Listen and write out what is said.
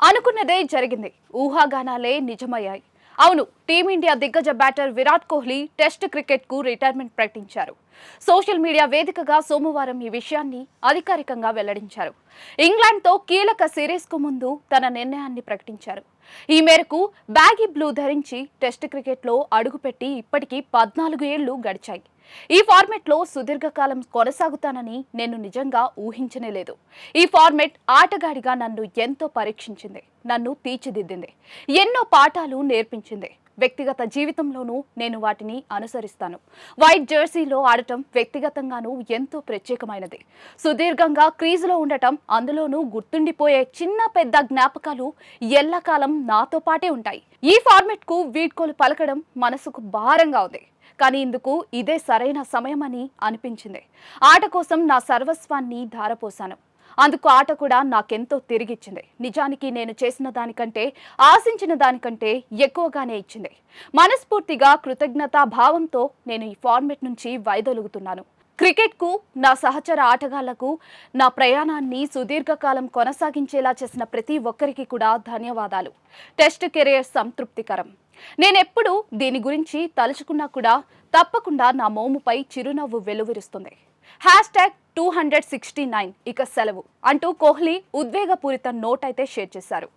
అనుకున్నదే జరిగింది. ఊహాగానాలే నిజమయ్యాయి. అవును, టీమిండియా దిగ్గజ బ్యాటర్ విరాట్ కోహ్లీ టెస్ట్ క్రికెట్కు రిటైర్మెంట్ ప్రకటించారు. సోషల్ మీడియా వేదికగా సోమవారం ఈ విషయాన్ని అధికారికంగా వెల్లడించారు. ఇంగ్లాండ్తో కీలక సిరీస్కు ముందు తన నిర్ణయాన్ని ప్రకటించారు. ఈ మేరకు బ్యాగీ బ్లూ ధరించి టెస్ట్ క్రికెట్లో అడుగుపెట్టి ఇప్పటికీ 14 ఏళ్లు గడిచాయి. ఈ ఫార్మెట్లో సుదీర్ఘకాలం కొనసాగుతానని నేను నిజంగా ఊహించనేలేదు. ఈ ఫార్మెట్ ఆటగాడిగా నన్ను ఎంతో పరీక్షించింది, నన్ను తీర్చిదిద్దింది, ఎన్నో పాఠాలు నేర్పించింది. వ్యక్తిగత జీవితంలోనూ నేను వాటిని అనుసరిస్తాను. వైట్ జెర్సీలో ఆడటం వ్యక్తిగతంగానూ ఎంతో ప్రత్యేకమైనది. సుదీర్ఘంగా క్రీజులో ఉండటం, అందులోనూ గుర్తుండిపోయే చిన్న పెద్ద జ్ఞాపకాలు ఎల్లకాలం నాతో పాటే ఉంటాయి. ఈ ఫార్మెట్కు వీడ్కోలు పలకడం మనసుకు భారంగా ఉంది. కానీ ఇందుకు ఇదే సరైన సమయమని అనిపించింది. ఆట కోసం నా సర్వస్వాన్ని ధారపోశాను. అందుకు ఆట కూడా నాకెంతో తిరిగిచ్చింది. నిజానికి నేను చేసిన దానికంటే, ఆశించిన దానికంటే ఎక్కువగానే ఇచ్చింది. మనస్ఫూర్తిగా కృతజ్ఞతా భావంతో నేను ఈ ఫార్మెట్ నుంచి వైదొలుగుతున్నాను. క్రికెట్కు, నా సహచర ఆటగాళ్లకు, నా ప్రయాణాన్ని సుదీర్ఘకాలం కొనసాగించేలా చేసిన ప్రతి ఒక్కరికి కూడా ధన్యవాదాలు. టెస్ట్ కెరీర్ సంతృప్తికరం. నేనెప్పుడు దీని గురించి తలుచుకున్నా కూడా తప్పకుండా నా మోముపై చిరునవ్వు వెలువరిస్తుంది. #269 ఇక సెలవు అంటూ కోహ్లీ ఉద్వేగపూరిత నోట్ అయితే షేర్ చేశారు.